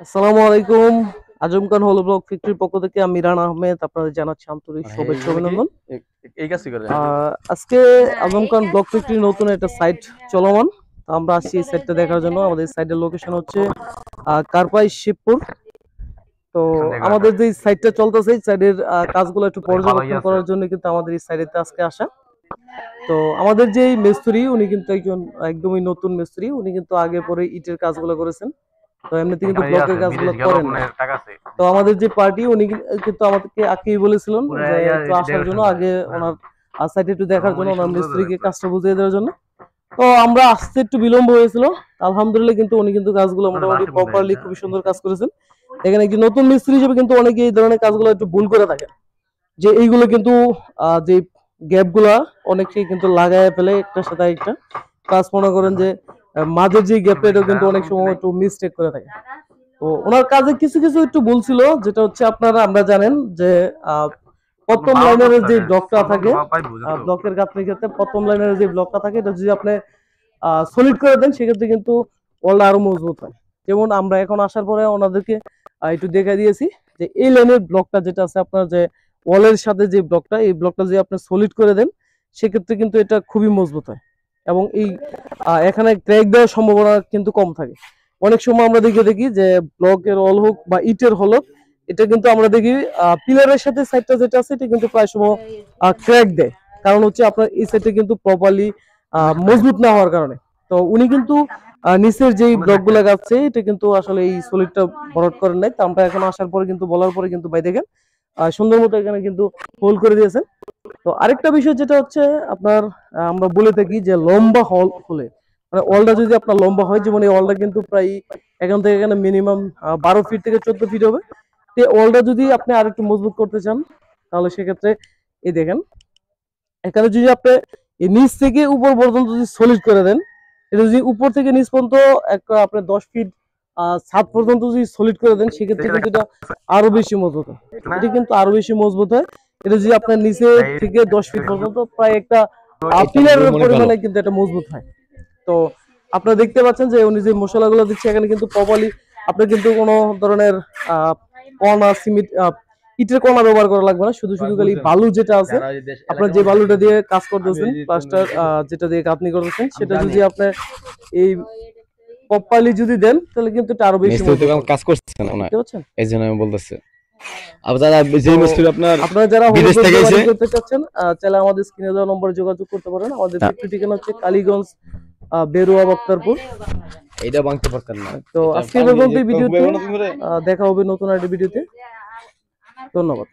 আসসালামু আলাইকুম। আজম খান হলো ব্লক ফ্যাক্টরির পক্ষ থেকে আমি রানা আহমেদ আপনাদের জানাচ্ছি আন্তরিক শুভেচ্ছা অভিনন্দন। এই কাজই করে আজকে আজম খান ব্লক ফ্যাক্টরির নতুন একটা সাইট চলমান। তো আমরা আসছি এই সাইটটা দেখার জন্য। আমাদের সাইটের লোকেশন হচ্ছে কারপাই শিবপুর। তো আমাদের যে সাইটটা চলতেছে এই সাইডের কাজগুলো একটু পর্যবেক্ষণ করার জন্য কিন্তু আমাদের এই সাইডেতে আজকে আসা। তো আমাদের যে মিস্ত্রি উনি কিন্তু একদমই নতুন মিস্ত্রি, উনি কিন্তু আগে পরে ইটের কাজগুলো করেছেন। তো এমনিতে কিন্তু ব্লকের কাজগুলো করেন না। তো আমাদের যে পার্টি উনি কিন্তু আমাদেরকে আগেই বলেছিলেন যে একটু আসার জন্য, আগে ওনার সাইটে একটু দেখার জন্য, ওনার মিস্ত্রিকে কাজটা বুঝিয়ে দেওয়ার জন্য। তো আমরা আসতে একটু বিলম্ব হয়েছিল, আলহামদুলিল্লাহ কিন্তু উনি কিন্তু কাজগুলো মোটামুটি প্রপারলি খুবই সুন্দর কাজ করেছেন। এখানে একজন নতুন মিস্ত্রি হিসেবে কিন্তু অনেকে এই ধরনের কাজগুলো একটু ভুল করে থাকে, যে এইগুলো কিন্তু যে গ্যাপ গুলা অনেকেই কিন্তু লাগায় ফেলে একটার সাথে একটা কাজ, মনে করেন যে মাঝের যে গ্যাপটা এটা কিন্তু অনেক সময় একটু মিস্টেক করে থাকে। তো ওনার কাজে কিছু কিছু একটু ভুল ছিল, যেটা হচ্ছে আমরা জানেন যে প্রথম লাইনের যে ব্লকটা থাকে, ব্লকের গাঁথনির ক্ষেত্রে প্রথম লাইনের যে ব্লকটা থাকে এটা যদি আপনি সলিড করে দেন সেক্ষেত্রে কিন্তু ওয়ালটা আরো মজবুত হয়। যেমন আমরা এখন আসার পরে ওনাদেরকে একটু দেখা দিয়েছি যে এই লাইনের ব্লকটা যেটা আছে আপনার, যে ওয়ালের সাথে যে ব্লকটা, এই ব্লকটা যদি আপনি সলিড করে দেন সেক্ষেত্রে কিন্তু এটা খুবই মজবুত হয় এবং এই এখানে ক্র্যাক দেওয়ার সম্ভাবনা কিন্তু কম থাকে। অনেক সময় আমরা দেখি যে ব্লকের হল হোক বা ইটের হল হোক, এটা কিন্তু আমরা দেখি পিলারের সাথে সাইডটা যেটা আছে এটা কিন্তু প্রায় সময় ক্র্যাক দেয়, কারণ হচ্ছে আপনার এই সাইডটা কিন্তু প্রপারলি মজবুত না হওয়ার কারণে। তো উনি কিন্তু নিচের যেই ব্লক গুলা আছে এটা কিন্তু আসলে এই সলিডটা ভরাট করেন নাই। তো আমরা এখন আসার পরে কিন্তু বলার পরে কিন্তু ভাই দেখেন সুন্দর মতো এখানে কিন্তু হোল করে দিয়েছেন। তো আরেকটা বিষয় যেটা হচ্ছে আপনার, আমরা বলে থাকি যে লম্বা হল হলে, মানে ওয়ালটা যদি আপনার লম্বা হয়, যেমন এই ওয়ালটা কিন্তু প্রায় এখান থেকে এখানে মিনিমাম 12 ফিট থেকে 14 ফিট হবে। তো ওয়ালটা যদি আপনি আরেকটু মজবুত করতে চান তাহলে সেক্ষেত্রে এই দেখেন এখানে যদি আপনি এই নিচ থেকে উপর পর্যন্ত যদি সলিড করে দেন, এটা যদি উপর থেকে নিচ পর্যন্ত আপনি 10 ফিট ছাদ পর্যন্ত যদি সলিড করে দেন সেক্ষেত্রে কিন্তু এটা আরো বেশি মজবুত হয়। এটা কিন্তু আরো বেশি মজবুত হয়। এটা যদি আপনার নিচে থেকে 10 ফিট পর্যন্ত প্রায় একটা পিলারের পরিমাণে কিন্তু এটা মজবুত হয়। তো আপনারা দেখতে পাচ্ছেন যে উনি যে মশলাগুলো দিচ্ছে এখানে কিন্তু প্রপারলি আপনার কিন্তু কোনো ধরনের কণা সিমেন্ট ইটের কণা ব্যবহার করা লাগবে না, শুধু শুধু খালি বালু যেটা আছে আপনার, যে বালুটা দিয়ে কাজ করতেছেন প্লাস্টার যেটা দিয়ে গাঁথনি করতেছেন, সেটা যদি আপনি এই প্রপারলি যদি দেন তাহলে কিন্তু এটা আরো বেশি কাজ করছেন না, এইজন্য আমি বলতেছি। আপনারা যারা বিদেশ থেকে করতে চাচ্ছেন তাহলে আমাদের স্ক্রিনে দেওয়া নম্বরে যোগাযোগ করতে পারেন। আমাদের ফ্যাক্টরি ঠিকানা হচ্ছে কালীগঞ্জ বেরুয়া বক্তারপুর। এইটা ভাঙতে পারতেন না। তো আজকে পর্যন্ত ভিডিওতে দেখা হবে নতুন একটা ভিডিওতে। ধন্যবাদ।